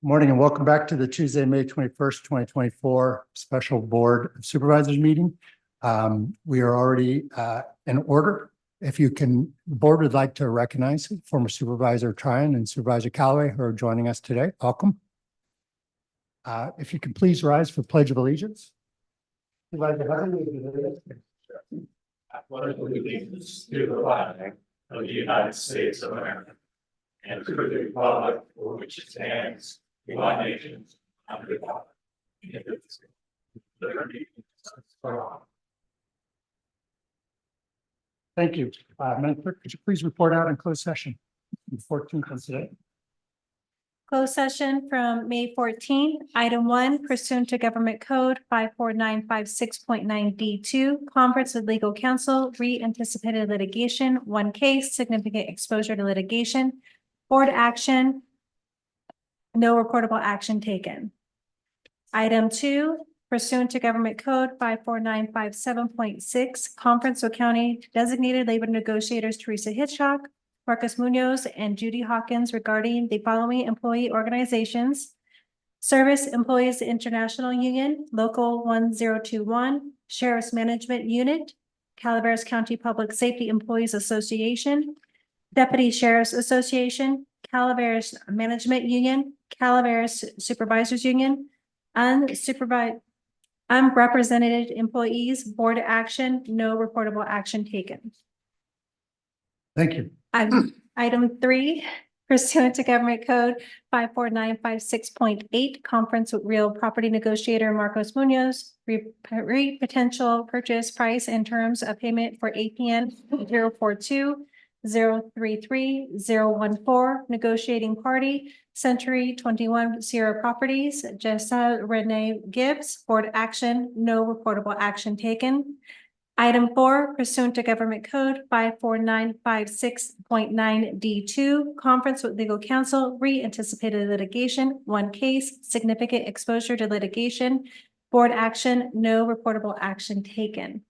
Morning and welcome back to the Tuesday, May 21st, 2024 Special Board of Supervisors meeting. We are already in order. If you can, the board would like to recognize former Supervisor Tryon and Supervisor Callaway who are joining us today. Welcome. If you can please rise for Pledge of Allegiance. I pledge allegiance to the flag of the United States of America and to the republic for which it stands, one nation, under God, indivisible, with liberty and justice for all. Thank you. Madam Clerk, could you please report out in closed session? The 14th of today. Closed session from May 14th, item 1, pursuant to Government Code 54956.9D2, conference with legal counsel, re-anticipated litigation, 1 case, significant exposure to litigation, board action, no reportable action taken. Item 2, pursuant to Government Code 54957.6, conference with county designated labor negotiators Teresa Hitchcock, Marcus Munoz, and Judy Hawkins regarding the following employee organizations: Service Employees International Union, Local 1021, Sheriff's Management Unit, Calaveras County Public Safety Employees Association, Deputy Sheriff's Association, Calaveras Management Union, Calaveras Supervisors Union, unrepresented employees, board action, no reportable action taken. Thank you. Item 3, pursuant to Government Code 54956.8, conference with real property negotiator Marcos Munoz, potential purchase price and terms of payment for APN 042-033-014, negotiating party, Century 21 Sierra Properties, Jessa Renee Gibbs, board action, no reportable action taken. Item 4, pursuant to Government Code 54956.9D2, conference with legal counsel, re-anticipated litigation, 1 case, significant exposure to litigation, board action, no reportable action taken.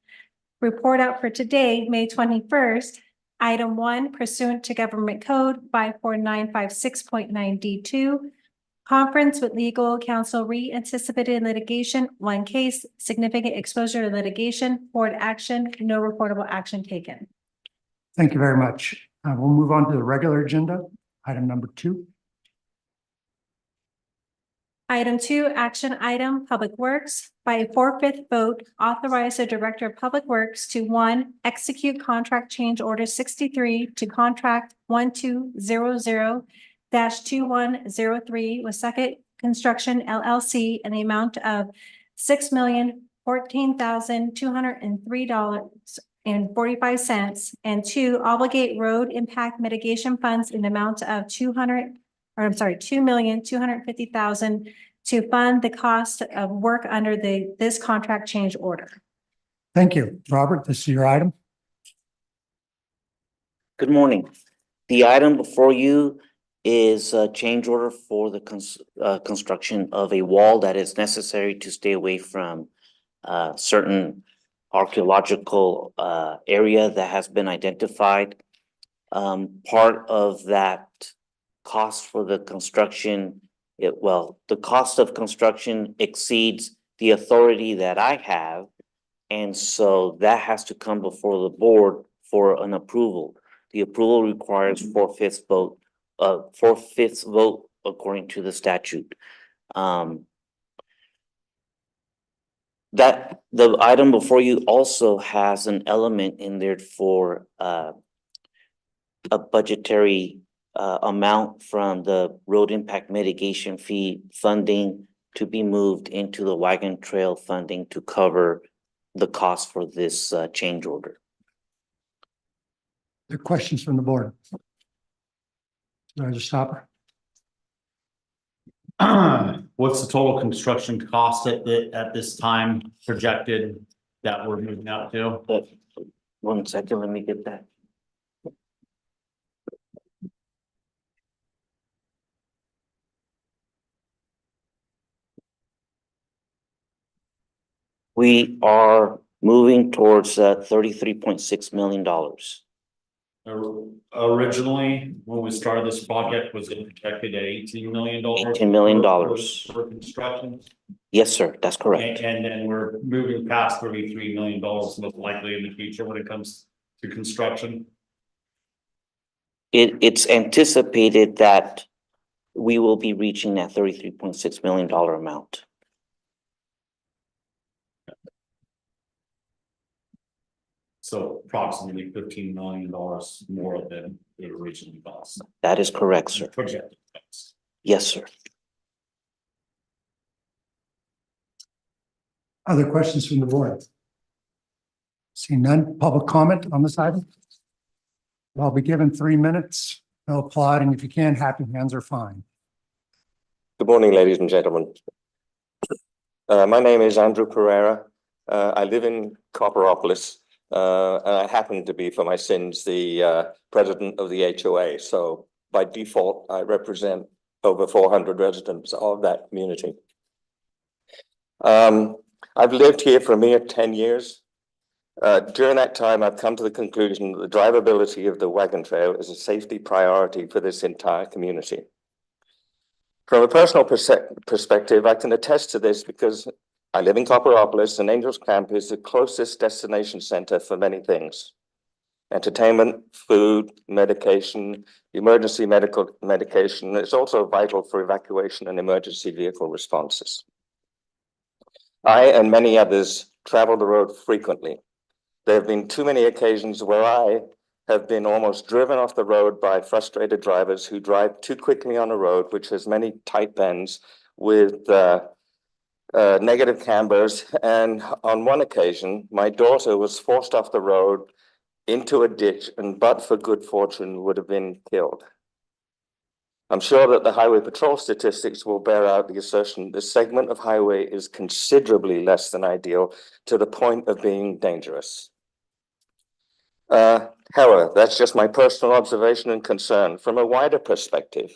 Report out for today, May 21st, item 1, pursuant to Government Code 54956.9D2, conference with legal counsel, re-anticipated litigation, 1 case, significant exposure to litigation, board action, no reportable action taken. Thank you very much. We'll move on to the regular agenda. Item number 2. Item 2, action item, Public Works. By a 4/5 vote, authorize the Director of Public Works to 1, execute contract change order 63 to contract 1200-2103 with Second Construction LLC in the amount of $6,014,203.45, and 2, obligate road impact mitigation funds in the amount of $2,250,000 to fund the cost of work under this contract change order. Thank you. Robert, this is your item. Good morning. The item before you is a change order for the construction of a wall that is necessary to stay away from certain archaeological area that has been identified. Part of that cost for the construction, the cost of construction exceeds the authority that I have, and so that has to come before the board for an approval. The approval requires 4/5 vote, 4/5 vote according to the statute. That the item before you also has an element in there for a budgetary amount from the road impact mitigation fee funding to be moved into the wagon trail funding to cover the cost for this change order. There are questions from the board. Supervisor Stopper. What's the total construction cost at this time projected that we're moving out to? 1 second, let me get that. We are moving towards $33.6 million. Originally, when we started this project, was it projected at $18 million? $18 million. For construction, Yes, sir, that's correct. and then we're moving past $33 million most likely in the future when it comes to construction. It's anticipated that we will be reaching that $33.6 million amount. So approximately $15 million more than it originally cost. That is correct, sir. Projected cost. Yes, sir. Other questions from the board? See none. Public comment on this item? I'll be given 3 minutes. No applauding. If you can, happy hands are fine. Good morning, ladies and gentlemen. My name is Andrew Pereira. I live in Copperopolis, and I happen to be, for my sins, the president of the HOA. So by default, I represent over 400 residents of that community. I've lived here for a mere 10 years. During that time, I've come to the conclusion that the drivability of the wagon trail is a safety priority for this entire community. From a personal perspective, I can attest to this because I live in Copperopolis, and Angels Camp is the closest destination center for many things: entertainment, food, medication, emergency medication. It's also vital for evacuation and emergency vehicle responses. I and many others travel the road frequently. There have been too many occasions where I have been almost driven off the road by frustrated drivers who drive too quickly on a road which has many tight bends with negative cambers. And on one occasion, my daughter was forced off the road into a ditch, and but for good fortune would have been killed. I'm sure that the highway patrol statistics will bear out the assertion this segment of highway is considerably less than ideal, to the point of being dangerous. However, that's just my personal observation and concern. From a wider perspective,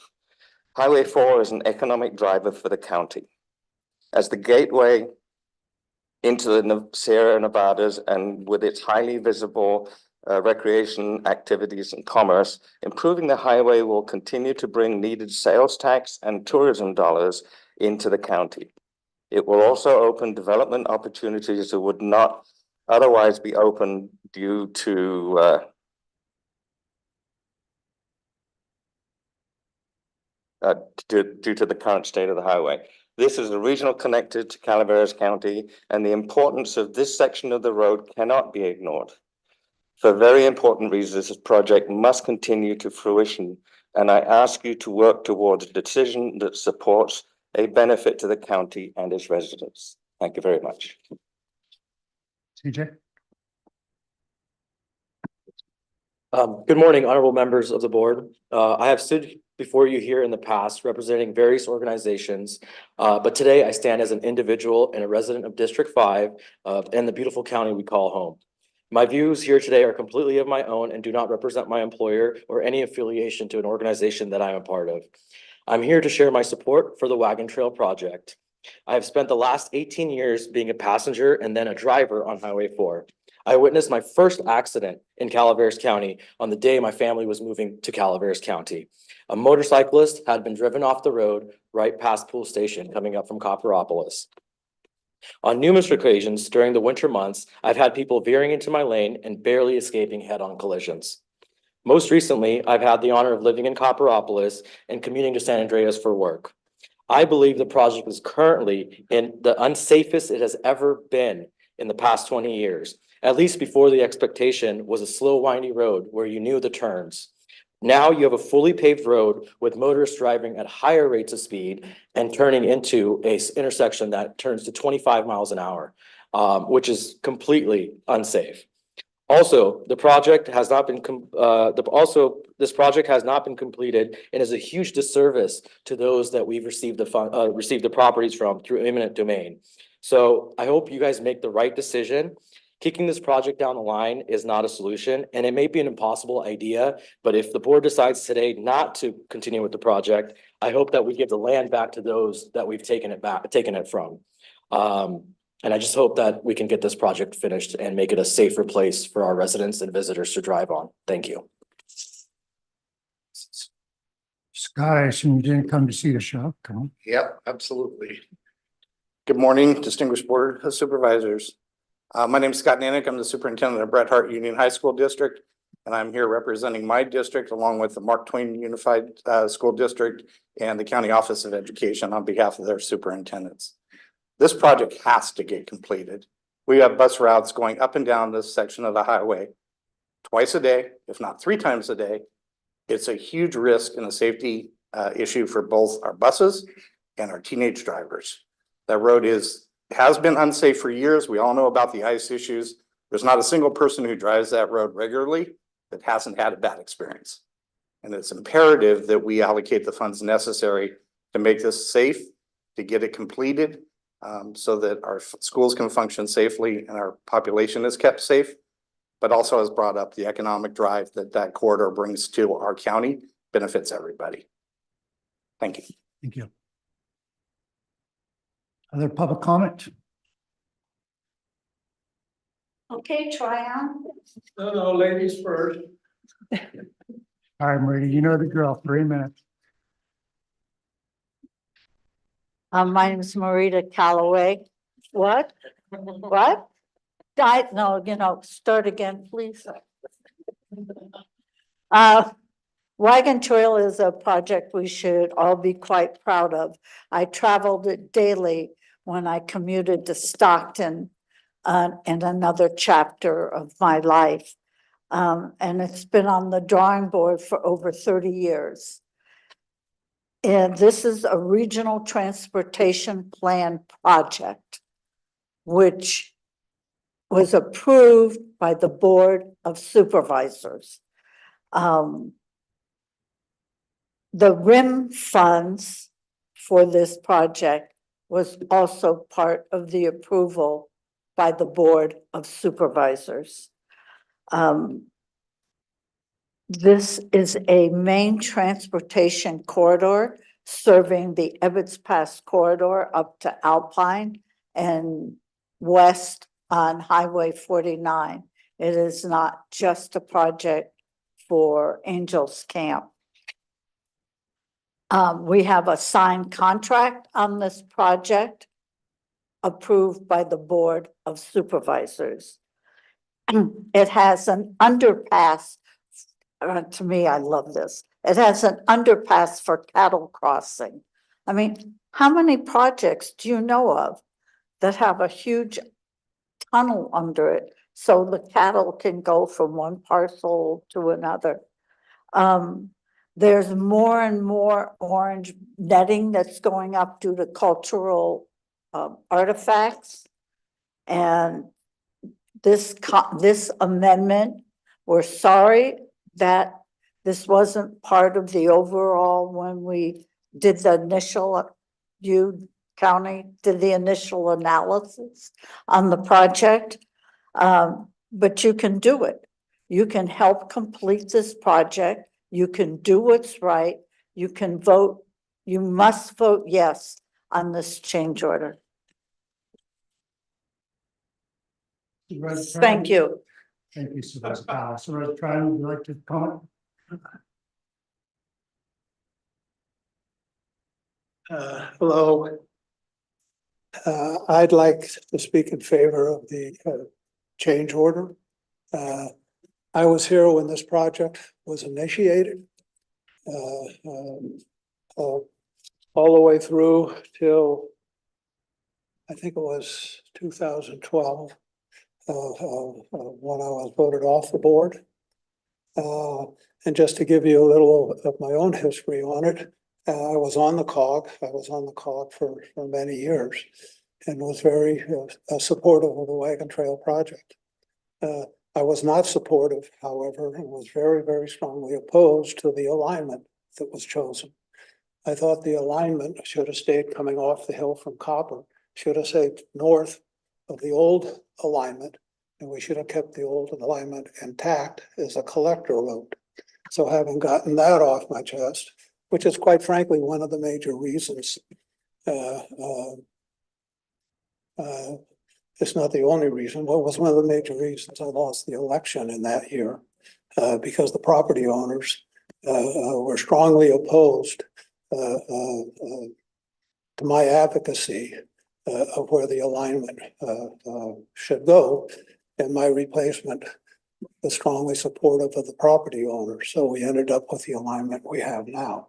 Highway 4 is an economic driver for the county. As the gateway into the Sierra Nevadas, and with its highly visible recreation activities and commerce, improving the highway will continue to bring needed sales tax and tourism dollars into the county. It will also open development opportunities that would not otherwise be open due to the current state of the highway. This is a regional connector to Calaveras County, and the importance of this section of the road cannot be ignored. For very important reasons, this project must continue to fruition, and I ask you to work towards a decision that supports a benefit to the county and its residents. Thank you very much. CJ? Good morning, honorable members of the board. I have stood before you here in the past representing various organizations, but today I stand as an individual and a resident of District 5 and the beautiful county we call home. My views here today are completely of my own and do not represent my employer or any affiliation to an organization that I am a part of. I'm here to share my support for the Wagon Trail project. I have spent the last 18 years being a passenger and then a driver on Highway 4. I witnessed my first accident in Calaveras County on the day my family was moving to Calaveras County. A motorcyclist had been driven off the road right past Pool Station coming up from Copperopolis. On numerous occasions during the winter months, I've had people veering into my lane and barely escaping head-on collisions. Most recently, I've had the honor of living in Copperopolis and commuting to San Andreas for work. I believe the project is currently in the unsafest it has ever been in the past 20 years, at least before the expectation was a slow, windy road where you knew the turns. Now you have a fully paved road with motorists driving at higher rates of speed and turning into an intersection that turns to 25 miles an hour, which is completely unsafe. Also, this project has not been completed and is a huge disservice to those that we've received the properties from through eminent domain. So I hope you guys make the right decision. Kicking this project down the line is not a solution, and it may be an impossible idea, but if the board decides today not to continue with the project, I hope that we give the land back to those that we've taken it from. And I just hope that we can get this project finished and make it a safer place for our residents and visitors to drive on. Thank you. Scott, I assume you didn't come to see the show. Come on. Yep, absolutely. Good morning, distinguished board of supervisors. My name is Scott Nanick. I'm the superintendent of Bret Harte Union High School District. And I'm here representing my district along with the Mark Twain Unified School District and the County Office of Education on behalf of their superintendents. This project has to get completed. We have bus routes going up and down this section of the highway twice a day, if not 3 times a day. It's a huge risk and a safety issue for both our buses and our teenage drivers. That road has been unsafe for years. We all know about the ice issues. There's not a single person who drives that road regularly that hasn't had a bad experience. And it's imperative that we allocate the funds necessary to make this safe, to get it completed, so that our schools can function safely and our population is kept safe. But also has brought up the economic drive that corridor brings to our county, benefits everybody. Thank you. Thank you. Other public comment? Okay, Tryon. No, ladies first. All right, Maria, you know the drill, 3 minutes. My name is Marita Calloway. What? What? No, start again, please. Wagon Trail is a project we should all be quite proud of. I traveled it daily when I commuted to Stockton in another chapter of my life. And it's been on the drawing board for over 30 years. And this is a regional transportation plan project, which was approved by the Board of Supervisors. The RIM funds for this project was also part of the approval by the Board of Supervisors. This is a main transportation corridor serving the Ebbets Pass corridor up to Alpine and west on Highway 49. It is not just a project for Angels Camp. We have a signed contract on this project approved by the Board of Supervisors. It has an underpass. To me, I love this. It has an underpass for cattle crossing. I mean, how many projects do you know of that have a huge tunnel under it so the cattle can go from one parcel to another? There's more and more orange netting that's going up due to cultural artifacts. And this amendment, we're sorry that this wasn't part of the overall when we did the initial, county did the initial analysis on the project. But you can do it. You can help complete this project. You can do what's right. You can vote. You must vote yes on this change order. Thank you. Thank you, Supervisor Powell. Supervisor Tryon, would you like to comment? Hello. I'd like to speak in favor of the change order. I was here when this project was initiated. All the way through till I think it was 2012 when I was voted off the board. And just to give you a little of my own history on it, I was on the COG. I was on the COG for many years and was very supportive of the Wagon Trail project. I was not supportive, however, and was very, very strongly opposed to the alignment that was chosen. I thought the alignment should have stayed coming off the hill from Copper, should have stayed north of the old alignment, and we should have kept the old alignment intact as a collector road. So having gotten that off my chest, which is quite frankly one of the major reasons, it's not the only reason, but it was one of the major reasons I lost the election in that year, because the property owners were strongly opposed to my advocacy of where the alignment should go, and my replacement was strongly supportive of the property owner. So we ended up with the alignment we have now,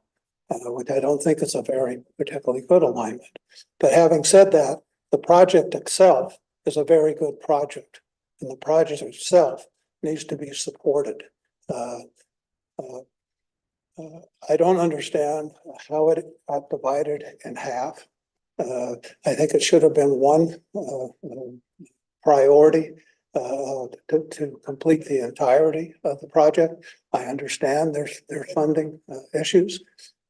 which I don't think is a very particularly good alignment. But having said that, the project itself is a very good project, and the project itself needs to be supported. I don't understand how it got divided in half. I think it should have been one priority to complete the entirety of the project. I understand there's funding issues,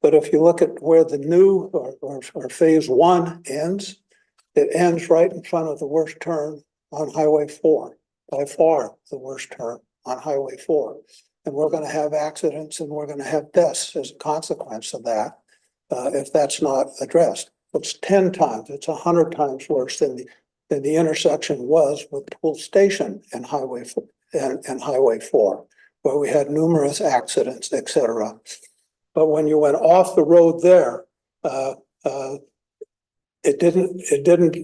but if you look at where the new or phase one ends, it ends right in front of the worst turn on Highway 4, by far the worst turn on Highway 4. And we're going to have accidents and we're going to have deaths as a consequence of that if that's not addressed. It's 10 times, it's 100 times worse than the intersection was with Pool Station and Highway and Highway 4, where we had numerous accidents, etc. But when you went off the road there, it didn't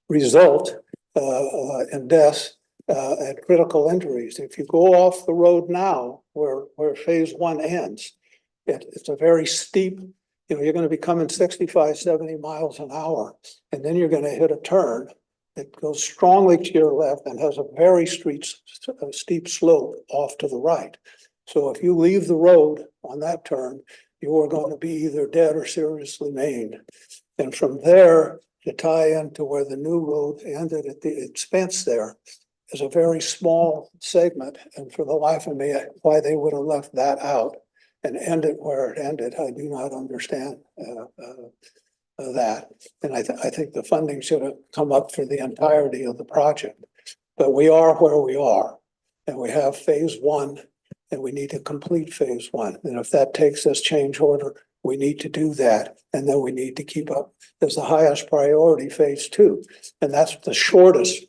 result in deaths and critical injuries. If you go off the road now, where phase one ends, it's a very steep, you're going to be coming 65, 70 miles an hour, and then you're going to hit a turn that goes strongly to your left and has a very steep slope off to the right. So if you leave the road on that turn, you are going to be either dead or seriously maimed. And from there, to tie into where the new road ended at the expense there, is a very small segment. And for the life of me, why they would have left that out and end it where it ended, I do not understand that. And I think the funding should have come up for the entirety of the project. But we are where we are, and we have phase one, and we need to complete phase one. And if that takes this change order, we need to do that. And then we need to keep up as the highest priority phase two. And that's the shortest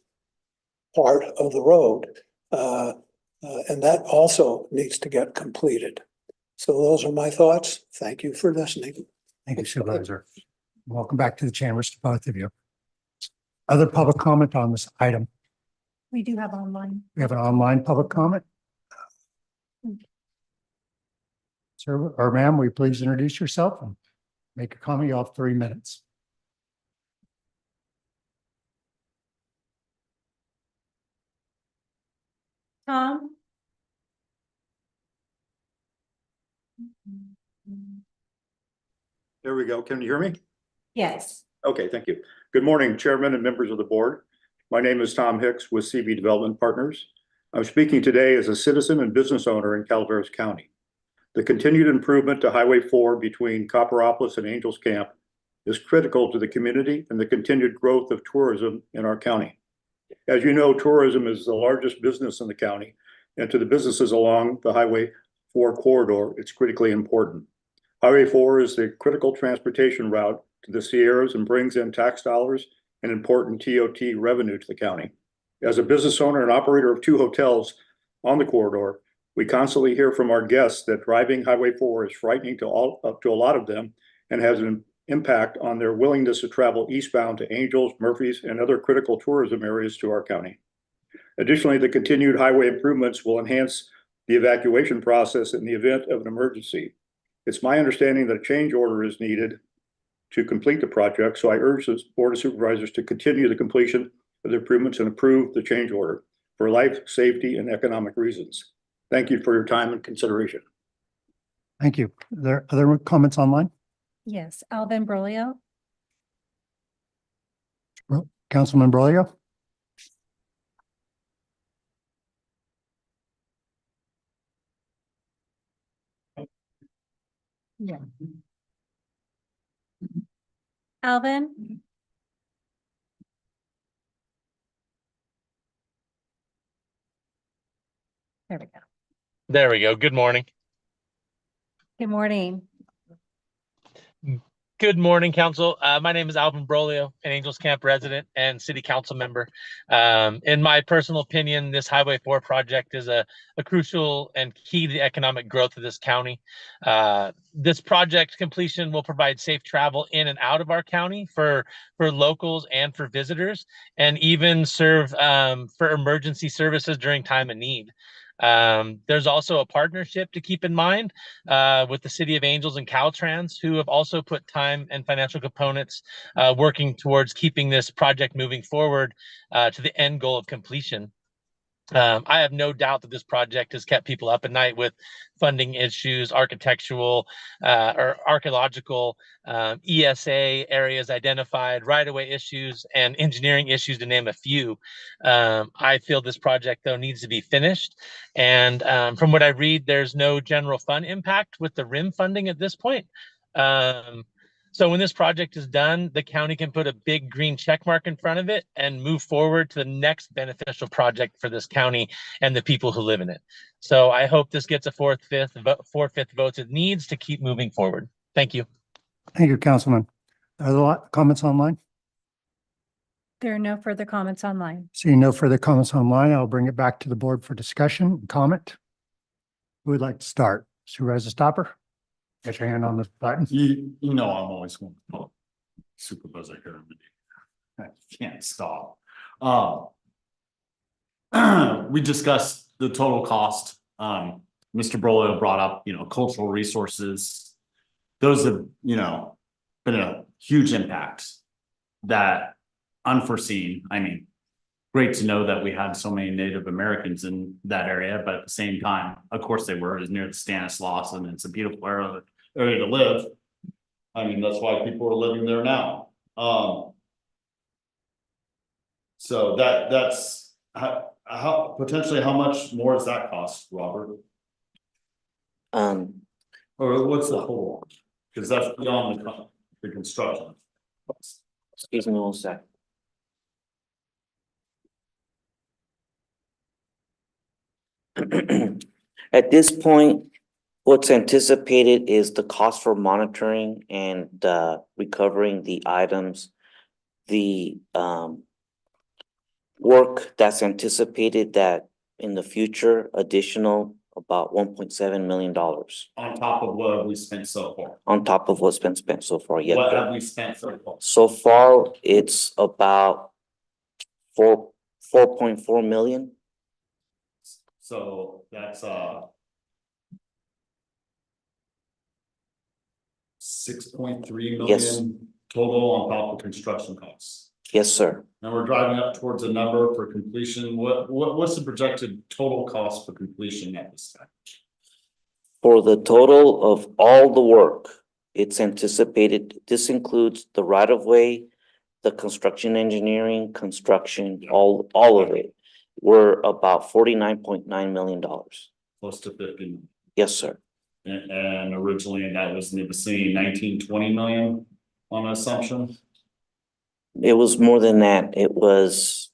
part of the road. And that also needs to get completed. So those are my thoughts. Thank you for listening. Thank you, Supervisor. Welcome back to the chambers to both of you. Other public comment on this item? We do have online. We have an online public comment. Sir or ma'am, will you please introduce yourself and make a comment? You have 3 minutes. Tom? There we go. Can you hear me? Yes. Okay, thank you. Good morning, Chairman and members of the board. My name is Tom Hicks with CB Development Partners. I'm speaking today as a citizen and business owner in Calaveras County. The continued improvement to Highway 4 between Copperopolis and Angels Camp is critical to the community and the continued growth of tourism in our county. As you know, tourism is the largest business in the county, and to the businesses along the Highway 4 corridor, it's critically important. Highway 4 is the critical transportation route to the Sierras and brings in tax dollars and important TOT revenue to the county. As a business owner and operator of 2 hotels on the corridor, we constantly hear from our guests that driving Highway 4 is frightening to a lot of them and has an impact on their willingness to travel eastbound to Angels, Murphy's, and other critical tourism areas to our county. Additionally, the continued highway improvements will enhance the evacuation process in the event of an emergency. It's my understanding that a change order is needed to complete the project, so I urge the Board of Supervisors to continue the completion of the improvements and approve the change order for life, safety, and economic reasons. Thank you for your time and consideration. Thank you. Are there other comments online? Yes. Alvin Brolio? Councilman Brolio? Yeah. Alvin? There we go. There we go. Good morning. Good morning. Good morning, council. My name is Alvin Brolio, an Angels Camp resident and city council member. In my personal opinion, this Highway 4 project is a crucial and key to the economic growth of this county. This project completion will provide safe travel in and out of our county for locals and for visitors, and even serve for emergency services during time of need. There's also a partnership to keep in mind with the City of Angels and Caltrans, who have also put time and financial components working towards keeping this project moving forward to the end goal of completion. I have no doubt that this project has kept people up at night with funding issues, architectural or archaeological, ESA areas identified, right-of-way issues, and engineering issues, to name a few. I feel this project, though, needs to be finished. And from what I read, there's no general fund impact with the RIM funding at this point. So when this project is done, the county can put a big green check mark in front of it and move forward to the next beneficial project for this county and the people who live in it. So I hope this gets a four-fifth votes it needs to keep moving forward. Thank you. Thank you, Councilman. Are there a lot of comments online? There are no further comments online. Seeing no further comments online, I'll bring it back to the board for discussion and comment. Who would like to start? Supervisor Stopper? Get your hand on the button. You know, I'm always going to call supervisor here. I can't stop. We discussed the total cost. Mr. Brolio brought up, cultural resources. Those have, been a huge impact that unforeseen. I mean, great to know that we had so many Native Americans in that area, but at the same time, of course, they were near the Stanislaus, and it's a beautiful area to live. I mean, that's why people are living there now. So that's how potentially how much more does that cost, Robert? Or what's the whole? Because that's beyond the construction. Excuse me one sec. At this point, what's anticipated is the cost for monitoring and recovering the items. The work that's anticipated that in the future, additional about $1.7 million. On top of what we spent so far. On top of what's been spent so far, yeah. What have we spent so far? So far, it's about 4.4 million. So that's 6.3 million Yes. total on top of construction costs. Yes, sir. Now we're driving up towards a number for completion. What's the projected total cost for completion at this time? For the total of all the work, it's anticipated, this includes the right of way, the construction engineering, construction, all of it. We're about $49.9 million. Close to 50. Yes, sir. And originally that was in the vicinity 19-20 million on assumption. It was more than that. It was,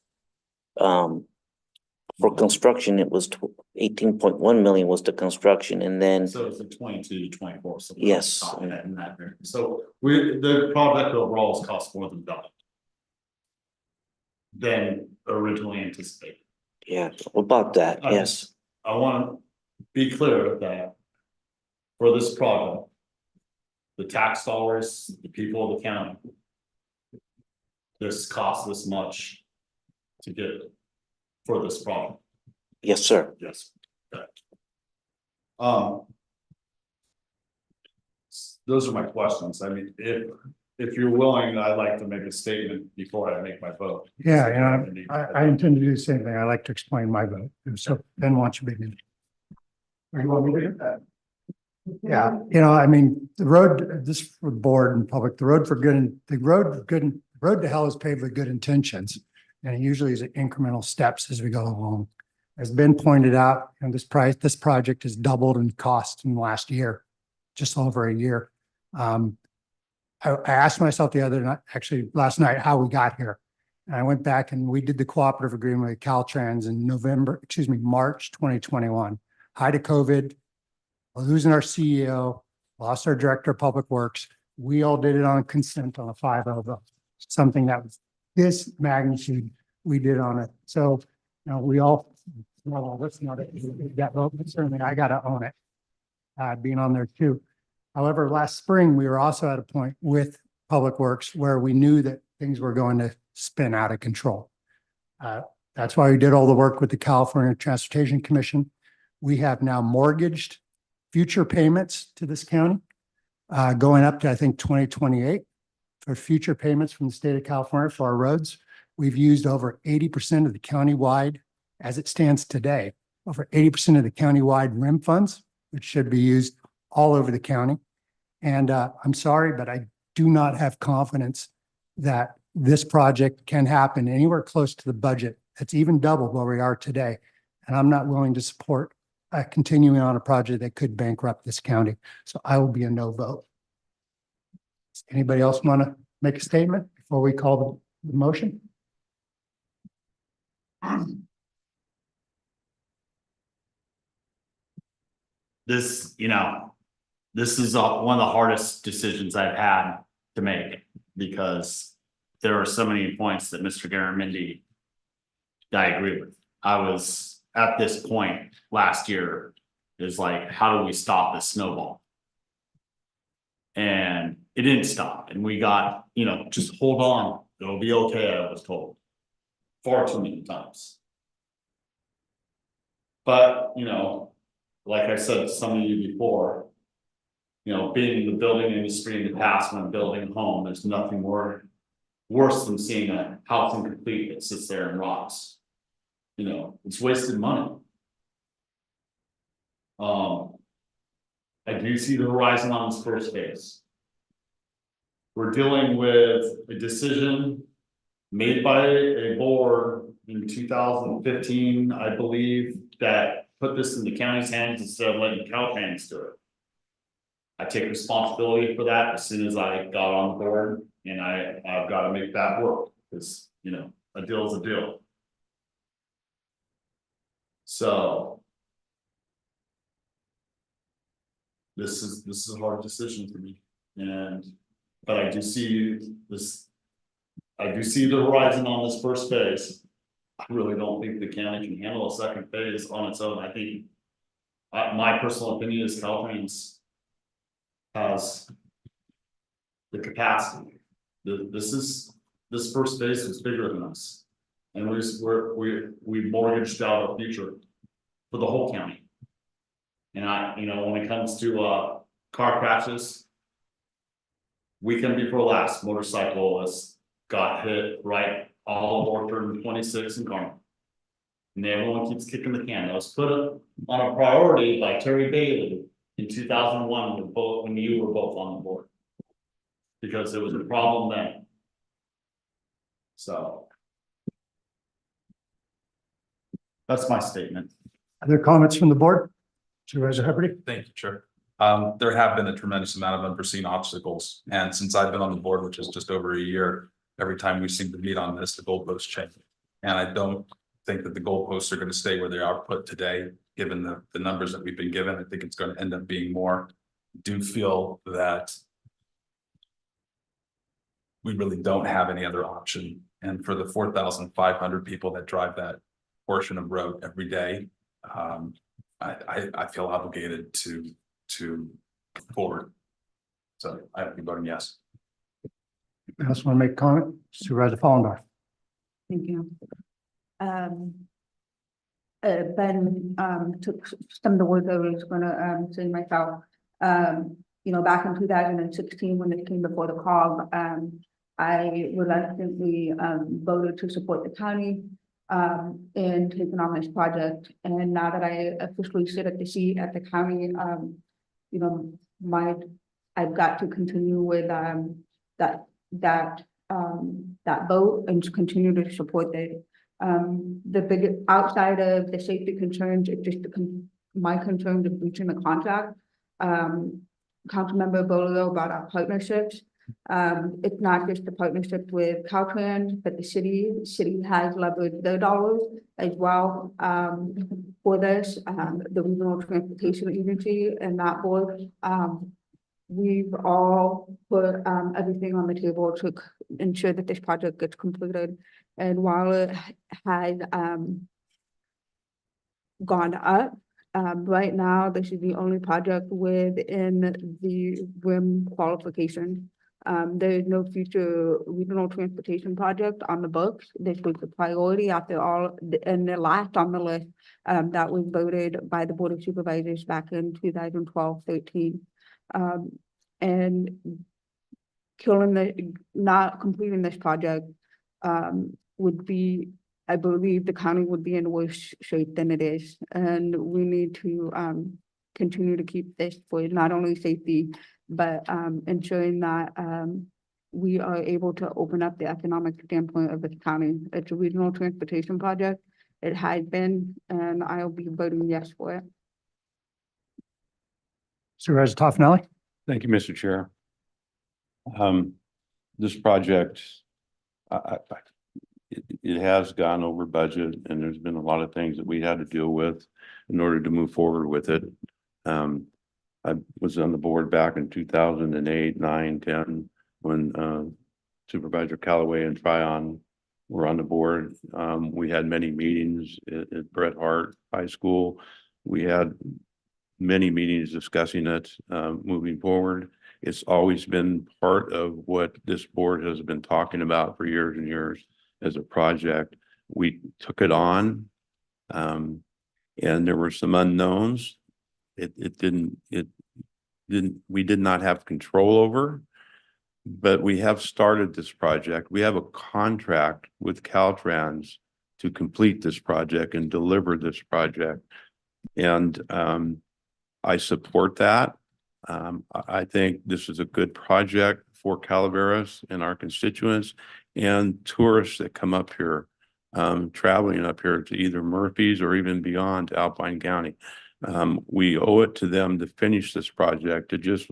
for construction, it was 18.1 million was the construction, and then. So it's a 22 to 24. So yes. In that area. So the project overall has cost more than double than originally anticipated. Yeah, about that, yes. I want to be clear that for this project, the tax dollars, the people of the county, this costs this much to get for this project. Yes, sir. Yes. Okay. Those are my questions. I mean, if you're willing, I'd like to make a statement before I make my vote. Yeah, I intend to do the same thing. I like to explain my vote. So then why don't you begin? Or you want me to do that? Yeah, I mean, the road, this for the board and public, the road to hell is paved with good intentions. And it usually is incremental steps as we go along. As Ben pointed out, this project has doubled in cost in the last year, just over a year. I asked myself the other night, actually last night, how we got here. And I went back and we did the cooperative agreement with Caltrans in March 2021. Height of COVID, losing our CEO, lost our director of public works. We all did it on consent on a 5-0 vote. Something that was this magnitude, we did on it. So, you know, we all, well, that's not that vote, but certainly I gotta own it. Being on there too. However, last spring, we were also at a point with Public Works where we knew that things were going to spin out of control. That's why we did all the work with the California Transportation Commission. We have now mortgaged future payments to this county, going up to, I think, 2028 for future payments from the state of California for our roads. We've used over 80% of the countywide, as it stands today, over 80% of the countywide RIM funds, which should be used all over the county. And I'm sorry, but I do not have confidence that this project can happen anywhere close to the budget. That's even double where we are today. And I'm not willing to support continuing on a project that could bankrupt this county. So I will be a no vote. Does anybody else want to make a statement before we call the motion? This, you know, this is one of the hardest decisions I've had to make because there are so many points that Mr. Garamendi, I agree with. I was at this point last year, is like, how do we stop this snowball? And it didn't stop. And we got, you know, just hold on, it'll be okay, I was told far too many times. But, you know, like I said to some of you before, you know, being in the building industry in the past when I'm building a home, there's nothing worse than seeing a house incomplete that sits there and rots. You know, it's wasted money. I do see the horizon on this first phase. We're dealing with a decision made by a board in 2015, I believe, that put this in the county's hands instead of letting Caltrans do it. I take responsibility for that as soon as I got on board, and I've got to make that work because, you know, a deal is a deal. So this is a hard decision for me, but I do see this. I do see the horizon on this first phase. I really don't think the county can handle a second phase on its own. I think my personal opinion is Caltrans has the capacity. This first phase was bigger than us, and we mortgaged out our future for the whole county. And you know, when it comes to car crashes, weekend before last, motorcyclists got hit right all over 26 in Carmel. And everyone keeps kicking the can. That was put on a priority by Terry Bailey in 2001 when you were both on the board, because it was a problem then. So that's my statement. Other comments from the board? Supervisor Hubbard? Thank you, Chair. There have been a tremendous amount of unforeseen obstacles, and since I've been on the board, which is just over a year, every time we seem to meet on this, the goalposts change. And I don't think that the goalposts are going to stay where they are put today, given the numbers that we've been given. I think it's going to end up being more. I do feel that we really don't have any other option. And for the 4,500 people that drive that portion of road every day, I feel obligated to come forward. So I will be voting yes. I also want to make a comment. Supervisor Fallendorf. Thank you. Ben took some of the words I was gonna say myself. You know, back in 2016, when it came before the COG, I reluctantly voted to support the county in taking on this project. And now that I officially sit at the seat at the county, you know, I've got to continue with that vote and to continue to support it. The big outside of the safety concerns, it's just my concerns of breaching the contract. Councilmember Bolio about our partnerships. It's not just the partnership with Caltrans, but the city has leveraged their dollars as well for this. The Regional Transportation Agency and that board we've all put everything on the table to ensure that this project gets completed. And while it had gone up, right now, this is the only project within the RIM qualification. There is no future regional transportation project on the books. This was the priority after all, and the last on the list that was voted by the Board of Supervisors back in 2012-13. And not completing this project would be, I believe the county would be in worse shape than it is. And we need to continue to keep this for not only safety, but ensuring that we are able to open up the economic standpoint of the county. It's a regional transportation project. It has been, and I'll be voting yes for it. Supervisor Toffenelli? Thank you, Mr. Chair. This project, it has gone over budget, and there's been a lot of things that we had to deal with in order to move forward with it. I was on the board back in 2008, 9, 10, when Supervisor Callaway and Tryon were on the board. We had many meetings at Bret Harte High School. We had many meetings discussing it moving forward. It's always been part of what this board has been talking about for years and years as a project. We took it on, and there were some unknowns. We did not have control over, but we have started this project. We have a contract with Caltrans to complete this project and deliver this project. And I support that. I think this is a good project for Calaveras and our constituents and tourists that come up here, traveling up here to either Murphy's or even beyond to Alpine County. We owe it to them to finish this project. To just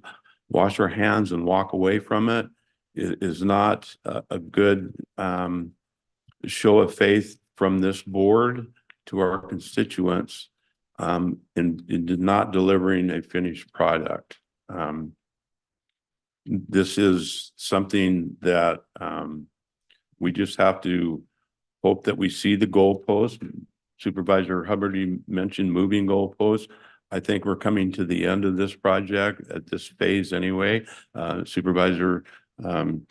wash our hands and walk away from it is not a good show of faith from this board to our constituents in not delivering a finished product. This is something that we just have to hope that we see the goalpost. Supervisor Hubbard, you mentioned moving goalposts. I think we're coming to the end of this project at this phase anyway. Supervisor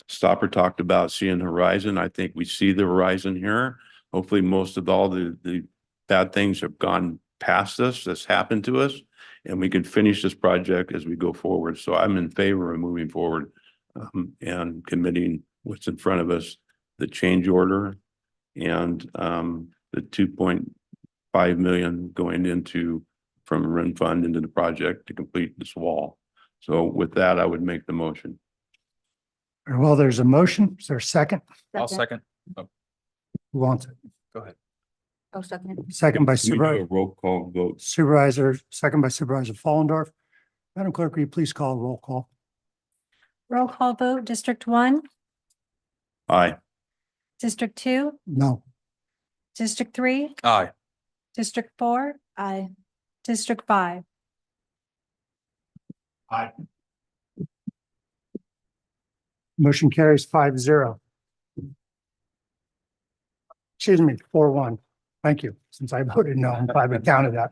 Stopper talked about seeing horizon. I think we see the horizon here. Hopefully most of all the bad things have gone past us, that's happened to us, and we can finish this project as we go forward. So I'm in favor of moving forward and committing what's in front of us, the change order and the 2.5 million going into from RIN fund into the project to complete this wall. So with that, I would make the motion. Very well, there's a motion. Is there a second? I'll second. Oh, Who wants it? go ahead. Oh, second. Second by Can we do a roll call vote? Supervisor, second by Supervisor Fallendorf. Madam Clerk, will you please call a roll call? Roll call vote, District 1, Aye. District 2, No. District 3, Aye. District 4, Aye. District 5. Aye. Motion carries 5-0. Excuse me, 4-1. Thank you. Since I voted no, I'm glad we counted that.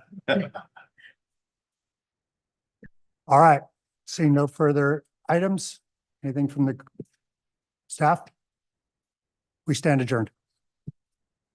All right, seeing no further items, anything from the staff? We stand adjourned.